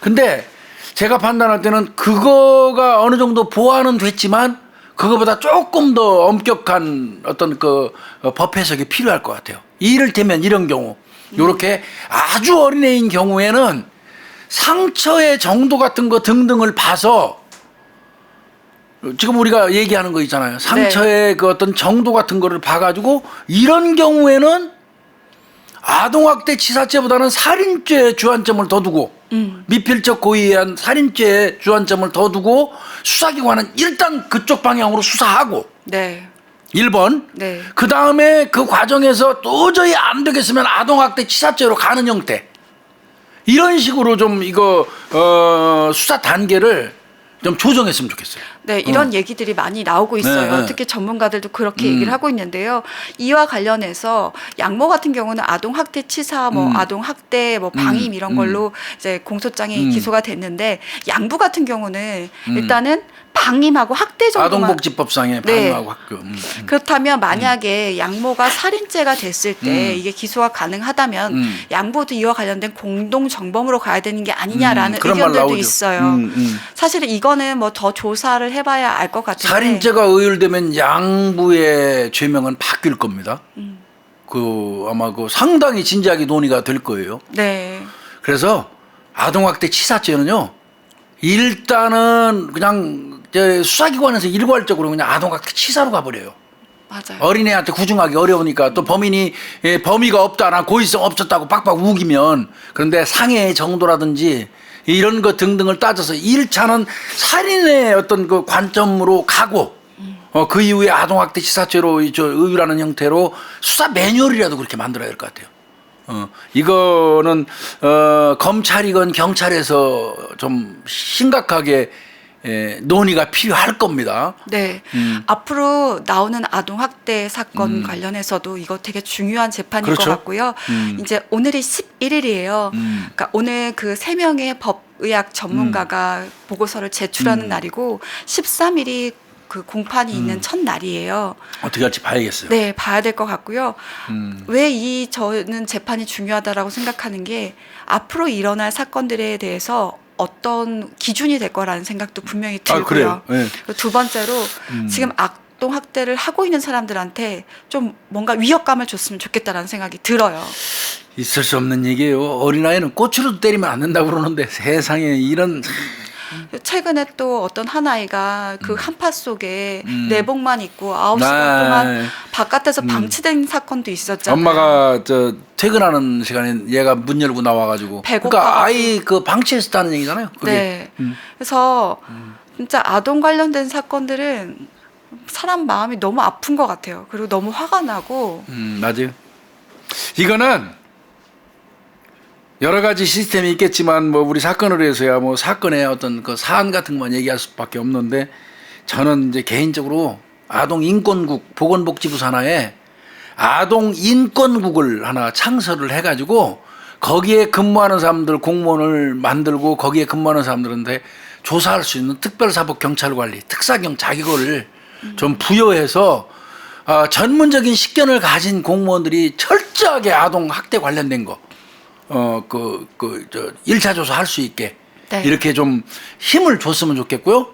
S2: 근데 제가 판단할 때는 그거가 어느 정도 보완은 됐지만 그거보다 조금 더 엄격한 어떤 그 법 해석이 필요할 것 같아요. 이를테면 이런 경우 요렇게 아주 어린애인 경우에는 상처의 정도 같은 거 등등을 봐서 지금 우리가 얘기하는 거 있잖아요. 상처의 그 어떤 정도 같은 거를 봐가지고 이런 경우에는 아동학대 치사죄보다는 살인죄에 주안점을 더 두고 미필적 고의에 의한 살인죄에 주안점을 더 두고 수사기관은 일단 그쪽 방향으로 수사하고
S1: 네.
S2: 1번
S1: 네.
S2: 그 다음에 그 과정에서 도저히 안 되겠으면 아동학대 치사죄로 가는 형태 이런 식으로 좀 이거 수사 단계를 좀 조정했으면 좋겠어요.
S1: 네, 이런 얘기들이 많이 나오고 있어요.
S2: 네.
S1: 특히 전문가들도 그렇게 얘기를 하고 있는데요. 이와 관련해서 양모 같은 경우는 아동학대 치사, 뭐 아동학대, 뭐 방임 이런 걸로 이제 공소장이 기소가 됐는데 양부 같은 경우는 일단은 방임하고 학대 정도만
S2: 아동복지법상의
S1: 네.
S2: 방임하고 학교.
S1: 그렇다면 만약에 양모가 살인죄가 됐을 때 이게 기소가 가능하다면 양모도 이와 관련된 공동 정범으로 가야 되는 게 아니냐라는
S2: 그런 말
S1: 의견들도
S2: 나오죠.
S1: 있어요. 사실은 이거는 뭐 더 조사를 해봐야 알 것 같은데
S2: 살인죄가 의율되면 양부의 죄명은 바뀔 겁니다. 아마 상당히 진지하게 논의가 될 거예요.
S1: 네.
S2: 그래서 아동학대 치사죄는요. 일단은 그냥 수사기관에서 일괄적으로 그냥 아동학대 치사로 가버려요.
S1: 맞아요.
S2: 어린애한테 구중하기 어려우니까 또 범인이 범위가 없다나 고의성 없었다고 빡빡 우기면 그런데 상해 정도라든지 이런 것 등등을 따져서 1차는 살인의 어떤 그 관점으로 가고 그 이후에 아동학대 시사죄로 의율하는 형태로 수사 매뉴얼이라도 그렇게 만들어야 될 것 같아요. 이거는 검찰이건 경찰에서 좀 심각하게 논의가 필요할 겁니다.
S1: 네. 앞으로 나오는 아동학대 사건 관련해서도 이거 되게 중요한 재판일
S2: 그렇죠.
S1: 것 같고요. 이제 오늘이 11일이에요. 그러니까 오늘 그 3명의 법의학 전문가가 보고서를 제출하는 날이고 13일이 그 공판이 있는 첫날이에요.
S2: 어떻게 할지 봐야겠어요.
S1: 네, 봐야 될 것 같고요. 왜 저는 재판이 중요하다라고 생각하는 게 앞으로 일어날 사건들에 대해서 어떤 기준이 될 거라는 생각도 분명히 들고요.
S2: 그래요? 네.
S1: 그리고 두 번째로 지금 아동 학대를 하고 있는 사람들한테 좀 뭔가 위협감을 줬으면 좋겠다라는 생각이 들어요.
S2: 있을 수 없는 얘기예요. 어린아이는 꼬치로 때리면 안 된다고 그러는데 세상에 이런
S1: 최근에 또 어떤 한 아이가 그 한파 속에 내복만 입고 9시간 동안 바깥에서 방치된 사건도 있었잖아요.
S2: 엄마가 퇴근하는 시간에 얘가 문 열고 나와가지고
S1: 배고파가지고.
S2: 그러니까 아이 그 방치했다는 얘기잖아요. 그게.
S1: 네. 그래서 진짜 아동 관련된 사건들은 사람 마음이 너무 아픈 것 같아요. 그리고 너무 화가 나고.
S2: 맞아요. 이거는 여러 가지 시스템이 있겠지만 뭐 우리 사건으로 해서야 뭐 사건의 어떤 그 사안 같은 것만 얘기할 수밖에 없는데 저는 이제 개인적으로 아동인권국 보건복지부 산하에 아동인권국을 하나 창설을 해가지고 거기에 근무하는 사람들 공무원을 만들고 거기에 근무하는 사람들한테 조사할 수 있는 특별사법경찰관리 특사경 자격을 좀 부여해서 전문적인 식견을 가진 공무원들이 철저하게 아동학대 관련된 거 1차 조사할 수 있게
S1: 네.
S2: 이렇게 좀 힘을 줬으면 좋겠고요.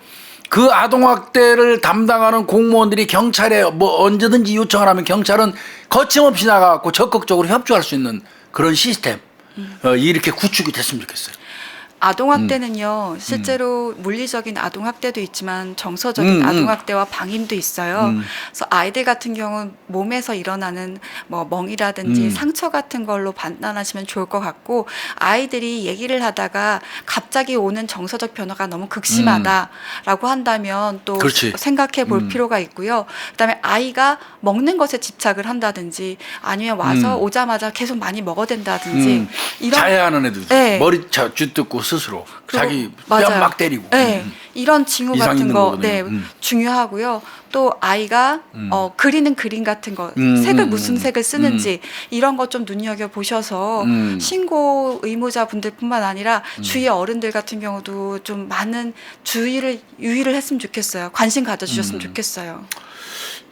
S2: 그 아동학대를 담당하는 공무원들이 경찰에 뭐 언제든지 요청을 하면 경찰은 거침없이 나가고 적극적으로 협조할 수 있는 그런 시스템 이렇게 구축이 됐으면 좋겠어요.
S1: 아동학대는요, 실제로 물리적인 아동학대도 있지만 정서적인 아동학대와 방임도 있어요. 그래서 아이들 같은 경우는 몸에서 일어나는 뭐 멍이라든지 상처 같은 걸로 판단하시면 좋을 것 같고, 아이들이 얘기를 하다가 갑자기 오는 정서적 변화가 너무 극심하다라고 한다면 또
S2: 그렇지.
S1: 생각해 볼 필요가 있고요. 그다음에 아이가 먹는 것에 집착을 한다든지 아니면 와서 오자마자 계속 많이 먹어댄다든지 이런
S2: 자해하는 애들
S1: 네.
S2: 머리 쥐뜯고 스스로 자기
S1: 맞아요.
S2: 뺨 막 때리고
S1: 네. 이런 징후
S2: 이상
S1: 같은
S2: 있는
S1: 거
S2: 거거든요.
S1: 네, 중요하고요. 또 아이가 그리는 그림 같은 거 색을 무슨 색을 쓰는지 이런 거 좀 눈여겨 보셔서 신고 의무자분들뿐만 아니라 주위 어른들 같은 경우도 좀 많은 유의를 했으면 좋겠어요. 관심 가져주셨으면 좋겠어요.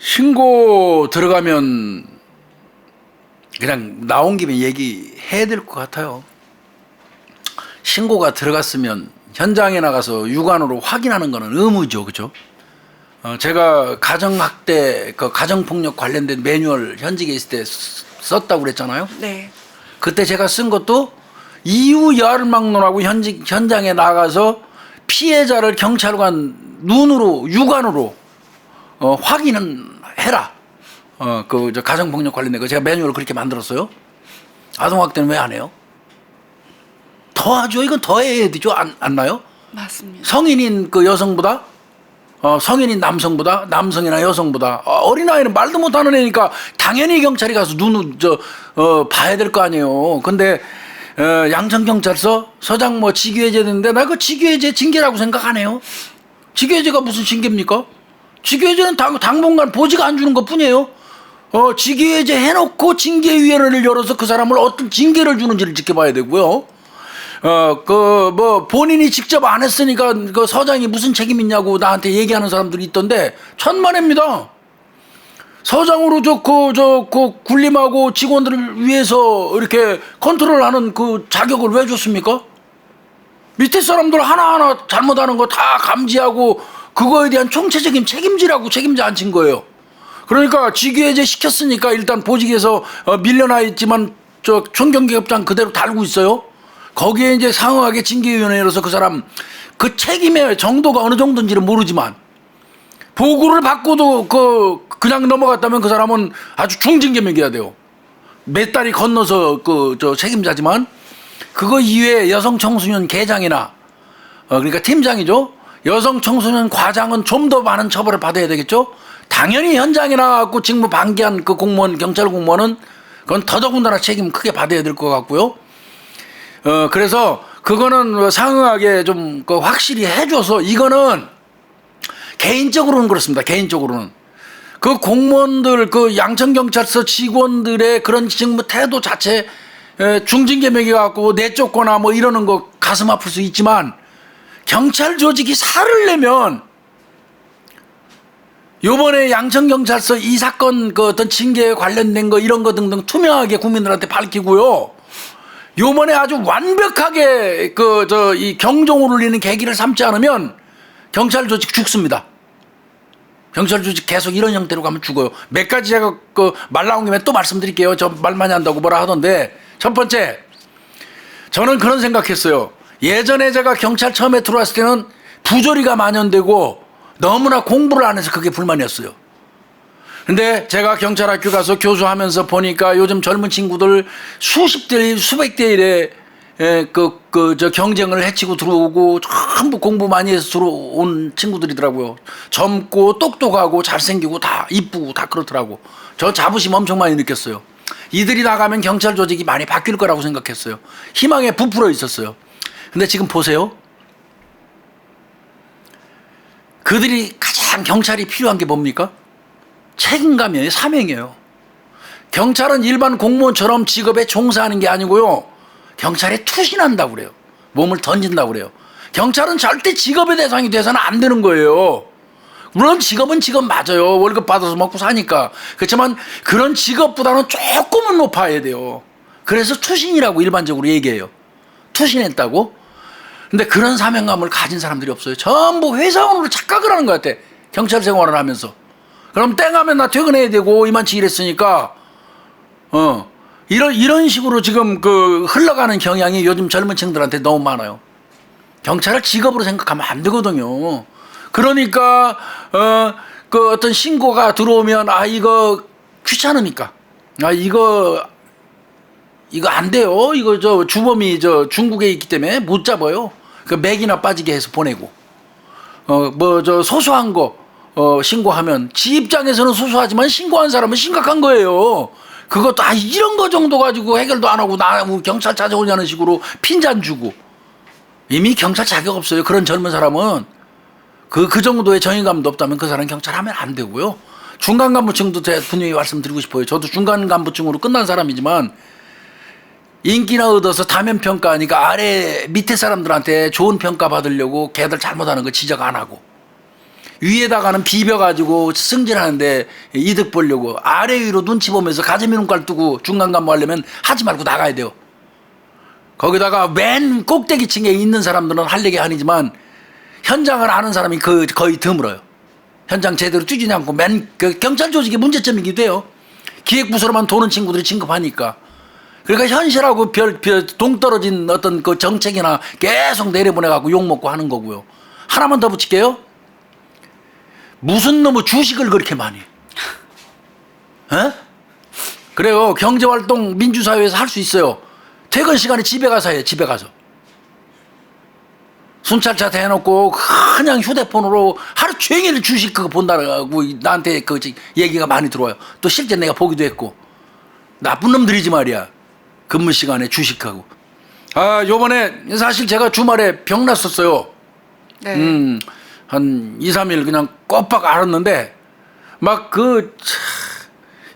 S2: 신고 들어가면 그냥 나온 김에 얘기해야 될 것 같아요. 신고가 들어갔으면 현장에 나가서 육안으로 확인하는 거는 의무죠, 그죠? 제가 가정학대, 가정폭력 관련된 매뉴얼 현직에 있을 때 썼다고 그랬잖아요.
S1: 네.
S2: 그때 제가 쓴 것도 이후 열막론하고 현장에 나가서 피해자를 경찰관 눈으로 육안으로 확인은 해라. 가정폭력 관련된 거 제가 매뉴얼을 그렇게 만들었어요. 아동학대는 왜 안 해요? 더 하죠. 이건 더 해야 되죠. 않나요?
S1: 맞습니다.
S2: 성인인 그 여성보다 성인인 남성보다 남성이나 여성보다 어린아이는 말도 못하는 애니까 당연히 경찰이 가서 봐야 될 거 아니에요. 근데 양천경찰서 서장 뭐 직위해제 됐는데 나 그 직위해제 징계라고 생각 안 해요. 직위해제가 무슨 징계입니까? 직위해제는 당분간 보직 안 주는 것 뿐이에요. 직위해제 해놓고 징계위원회를 열어서 그 사람을 어떤 징계를 주는지를 지켜봐야 되고요. 본인이 직접 안 했으니까 그 서장이 무슨 책임 있냐고 나한테 얘기하는 사람들이 있던데 천만입니다. 서장으로 군림하고 직원들을 위해서 이렇게 컨트롤하는 그 자격을 왜 줬습니까? 밑에 사람들 하나하나 잘못하는 거 다 감지하고 그거에 대한 총체적인 책임지라고 책임져 앉힌 거예요. 그러니까 직위해제 시켰으니까 일단 보직에서 밀려나 있지만 총경계급장 그대로 달고 있어요. 거기에 이제 상응하게 징계위원회 열어서 그 사람 그 책임의 정도가 어느 정도인지는 모르지만 보고를 받고도 그냥 넘어갔다면 그 사람은 아주 중징계명이어야 돼요. 몇 달이 건너서 책임자지만 그거 이외에 여성 청소년 계장이나 그러니까 팀장이죠. 여성 청소년 과장은 좀 더 많은 처벌을 받아야 되겠죠. 당연히 현장에 나가고 직무 방기한 그 공무원, 경찰 공무원은 그건 더더군다나 책임 크게 받아야 될 것 같고요. 그래서 그거는 상응하게 좀 확실히 해줘서 이거는 개인적으로는 그렇습니다. 개인적으로는. 그 공무원들, 그 양천경찰서 직원들의 그런 직무 태도 자체 중징계 매겨갖고 내쫓거나 뭐 이러는 거 가슴 아플 수 있지만 경찰 조직이 살을 내면 요번에 양천경찰서 이 사건 그 어떤 징계에 관련된 거 이런 거 등등 투명하게 국민들한테 밝히고요. 요번에 아주 완벽하게 이 경종을 울리는 계기를 삼지 않으면 경찰 조직 죽습니다. 경찰 조직 계속 이런 형태로 가면 죽어요. 몇 가지 제가 말 나온 김에 또 말씀드릴게요. 저 말 많이 한다고 뭐라 하던데 첫 번째 저는 그런 생각했어요. 예전에 제가 경찰 처음에 들어왔을 때는 부조리가 만연되고 너무나 공부를 안 해서 그게 불만이었어요. 근데 제가 경찰학교 가서 교수하면서 보니까 요즘 젊은 친구들 수십 대 일, 수백 대 일에 경쟁을 해치고 들어오고 전부 공부 많이 해서 들어온 친구들이더라고요. 젊고 똑똑하고 잘생기고 다 이쁘고 다 그렇더라고. 저 자부심 엄청 많이 느꼈어요. 이들이 나가면 경찰 조직이 많이 바뀔 거라고 생각했어요. 희망에 부풀어 있었어요. 근데 지금 보세요. 그들이 가장 경찰이 필요한 게 뭡니까? 책임감이에요. 사명이에요. 경찰은 일반 공무원처럼 직업에 종사하는 게 아니고요. 경찰에 투신한다고 그래요. 몸을 던진다고 그래요. 경찰은 절대 직업의 대상이 돼서는 안 되는 거예요. 물론 직업은 직업 맞아요. 월급 받아서 먹고 사니까. 그렇지만 그런 직업보다는 조금은 높아야 돼요. 그래서 투신이라고 일반적으로 얘기해요. 투신했다고. 근데 그런 사명감을 가진 사람들이 없어요. 전부 회사원으로 착각을 하는 것 같아. 경찰 생활을 하면서. 그럼 땡하면 나 퇴근해야 되고 이만치 일했으니까 이런 식으로 지금 흘러가는 경향이 요즘 젊은 층들한테 너무 많아요. 경찰을 직업으로 생각하면 안 되거든요. 그러니까 어떤 신고가 들어오면 이거 귀찮으니까 이거 안 돼요. 이거 주범이 중국에 있기 때문에 못 잡아요. 그 맥이나 빠지게 해서 보내고 소소한 거 신고하면 지 입장에서는 소소하지만 신고한 사람은 심각한 거예요. 그것도 이런 거 정도 가지고 해결도 안 하고 나 경찰 찾아오냐는 식으로 핀잔 주고 이미 경찰 자격 없어요. 그런 젊은 사람은 그 정도의 정의감도 없다면 그 사람 경찰 하면 안 되고요. 중간 간부층도 분명히 말씀드리고 싶어요. 저도 중간 간부층으로 끝난 사람이지만 인기나 얻어서 다면 평가하니까 아래 밑에 사람들한테 좋은 평가 받으려고 걔들 잘못하는 거 지적 안 하고 위에다가는 비벼가지고 승진하는데 이득 보려고 아래 위로 눈치 보면서 가재미 눈깔 뜨고 중간 간부 하려면 하지 말고 나가야 돼요. 거기다가 맨 꼭대기층에 있는 사람들은 할 얘기 아니지만 현장을 아는 사람이 거의 드물어요. 현장 제대로 뛰지 않고 경찰 조직의 문제점이기도 해요. 기획부서로만 도는 친구들이 진급하니까. 그러니까 현실하고 동떨어진 어떤 정책이나 계속 내려보내갖고 욕먹고 하는 거고요. 하나만 더 붙일게요. 무슨 놈의 주식을 그렇게 많이 해? 그래요. 경제활동 민주사회에서 할 수 있어요. 퇴근 시간에 집에 가서 해요. 집에 가서. 순찰차 대놓고 그냥 휴대폰으로 하루 종일 주식 그거 본다고 나한테 얘기가 많이 들어와요. 또 실제 내가 보기도 했고. 나쁜 놈들이지 말이야. 근무 시간에 주식하고. 요번에 사실 제가 주말에 병 났었어요.
S1: 네.
S2: 한 2, 3일 그냥 꼬박 앓았는데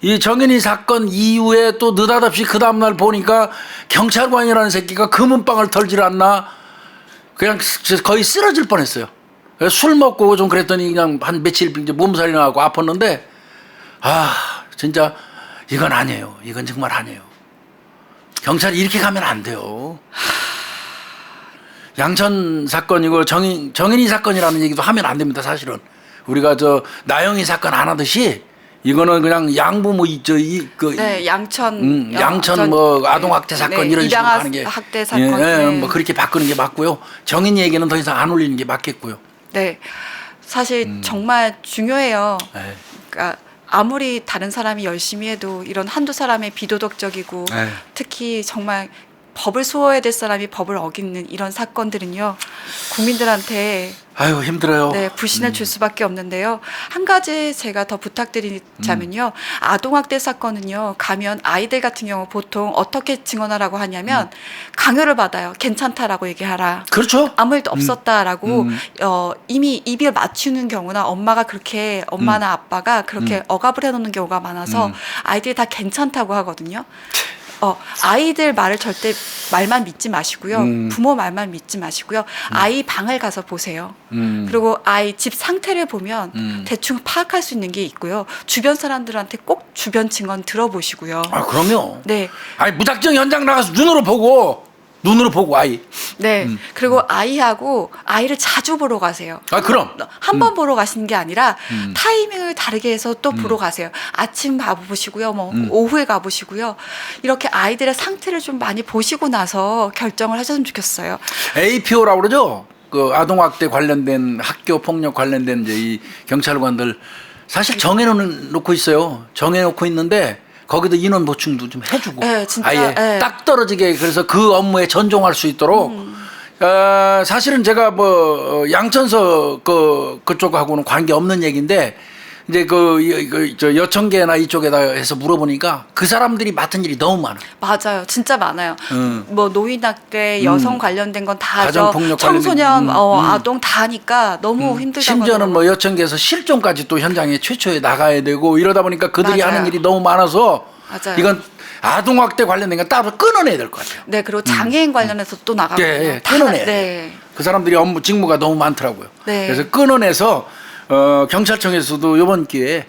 S2: 이 정인이 사건 이후에 또 느닷없이 그 다음날 보니까 경찰관이라는 새끼가 금은방을 털질 않나 그냥 거의 쓰러질 뻔했어요. 술 먹고 좀 그랬더니 그냥 한 며칠 몸살이 나고 아팠는데 진짜 이건 아니에요. 이건 정말 아니에요. 경찰이 이렇게 가면 안 돼요. 양천 사건이고 정인이 사건이라는 얘기도 하면 안 됩니다. 사실은 우리가 나영이 사건 안 하듯이 이거는 그냥 양부 양천 아동 학대 사건 이런 식으로 하는 게
S1: 학대 사건
S2: 그렇게 바꾸는 게 맞고요. 정인 얘기는 더 이상 안 올리는 게 맞겠고요.
S1: 네, 사실 정말 중요해요. 그러니까 아무리 다른 사람이 열심히 해도 이런 한두 사람의 비도덕적이고
S2: 에이.
S1: 특히 정말 법을 수호해야 될 사람이 법을 어기는 이런 사건들은요 국민들한테
S2: 아유 힘들어요.
S1: 네, 불신을 줄 수밖에 없는데요. 한 가지 제가 더 부탁드리자면요. 아동학대 사건은요. 가면 아이들 같은 경우 보통 어떻게 증언하라고 하냐면 강요를 받아요. 괜찮다라고 얘기하라.
S2: 그렇죠.
S1: 아무 일도 없었다라고 이미 입을 맞추는 경우나 엄마나 아빠가 그렇게 억압을 해놓는 경우가 많아서 아이들이 다 괜찮다고 하거든요. 아이들 말을 절대 말만 믿지 마시고요. 부모 말만 믿지 마시고요. 아이 방을 가서 보세요. 그리고 아이 집 상태를 보면 대충 파악할 수 있는 게 있고요. 주변 사람들한테 꼭 주변 증언 들어보시고요.
S2: 아 그럼요.
S1: 네.
S2: 아니 무작정 현장 나가서 눈으로 보고 아이.
S1: 네. 그리고 아이를 자주 보러 가세요.
S2: 아 그럼.
S1: 한 번 보러 가시는 게 아니라 타이밍을 다르게 해서 또 보러 가세요. 아침 가보시고요. 뭐 오후에 가보시고요. 이렇게 아이들의 상태를 좀 많이 보시고 나서 결정을 하셨으면 좋겠어요.
S2: APO라고 그러죠. 그 아동학대 관련된 학교 폭력 관련된 이제 이 경찰관들 사실 정해놓고 있어요. 정해놓고 있는데 거기도 인원 보충도 좀 해주고
S1: 네, 진짜,
S2: 아예
S1: 네.
S2: 딱 떨어지게 그래서 그 업무에 전종할 수 있도록 사실은 제가 뭐 양천서 그쪽하고는 관계 없는 얘기인데 이제 저 여청계나 이쪽에다 해서 물어보니까 그 사람들이 맡은 일이 너무 많아.
S1: 맞아요. 진짜 많아요. 뭐 노인학대, 여성 관련된 건 다 하죠.
S2: 가정폭력
S1: 청소년, 아동 다 하니까 너무 힘들다고
S2: 심지어는 뭐 여청계에서 실종까지 또 현장에 최초에 나가야 되고 이러다 보니까 그들이
S1: 맞아요.
S2: 하는 일이 너무 많아서
S1: 맞아요.
S2: 이건 아동학대 관련된 건 따로 끊어내야 될 것 같아요.
S1: 네, 그리고 장애인 관련해서 또 나가고.
S2: 예, 끊어내야 돼.
S1: 네.
S2: 그 사람들이 직무가 너무 많더라고요.
S1: 네.
S2: 그래서 끊어내서 경찰청에서도 이번 기회에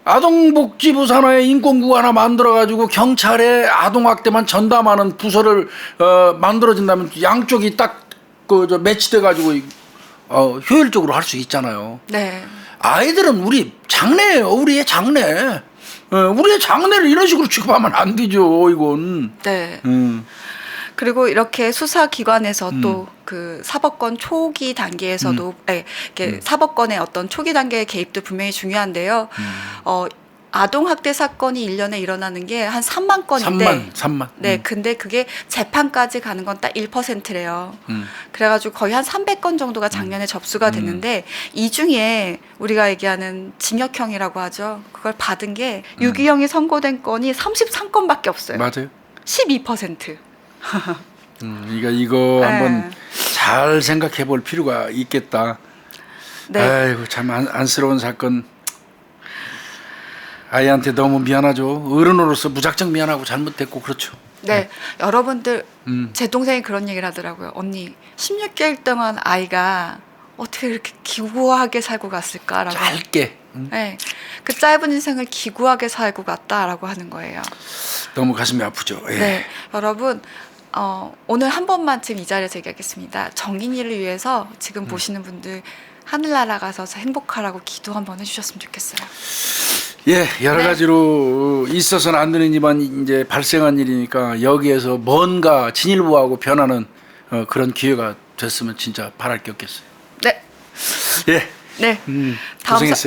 S2: 아동복지부 산하의 인권국 하나 만들어가지고 경찰에 아동학대만 전담하는 부서를 만들어진다면 양쪽이 딱 매치돼가지고 효율적으로 할 수 있잖아요.
S1: 네.
S2: 아이들은 우리 장래예요. 우리의 장래. 우리의 장래를 이런 식으로 취급하면 안 되죠. 이건.
S1: 네. 그리고 이렇게 수사기관에서 또 그 사법권 초기 단계에서도 이렇게 사법권의 어떤 초기 단계의 개입도 분명히 중요한데요. 아동학대 사건이 1년에 일어나는 게 한 3만 건인데
S2: 3만.
S1: 네, 근데 그게 재판까지 가는 건 딱 1%래요. 그래가지고 거의 한 300건 정도가 작년에 접수가 됐는데 이 중에 우리가 얘기하는 징역형이라고 하죠. 그걸 받은 게 유기형이 선고된 건이 33건밖에 없어요.
S2: 맞아요.
S1: 12%.
S2: 그러니까 이거 한번 잘 생각해 볼 필요가 있겠다.
S1: 네.
S2: 아이고 참 안쓰러운 사건. 아이한테 너무 미안하죠. 어른으로서 무작정 미안하고 잘못됐고 그렇죠.
S1: 네, 여러분들 제 동생이 그런 얘기를 하더라고요. 언니, 16개월 동안 아이가 어떻게 그렇게 기구하게 살고 갔을까라고.
S2: 짧게.
S1: 네, 그 짧은 인생을 기구하게 살고 갔다라고 하는 거예요.
S2: 너무 가슴이 아프죠. 예.
S1: 네, 여러분 오늘 한 번만 지금 이 자리에서 얘기하겠습니다. 정인이를 위해서 지금 보시는 분들 하늘나라 가서 행복하라고 기도 한번 해주셨으면 좋겠어요.
S2: 예, 여러
S1: 네.
S2: 가지로 있어서는 안 되는 일만 이제 발생한 일이니까 여기에서 뭔가 진일보하고 변하는 그런 기회가 됐으면 진짜 바랄 게 없겠어요.
S1: 네,
S2: 예,
S1: 네. 다음
S2: 고생했어요.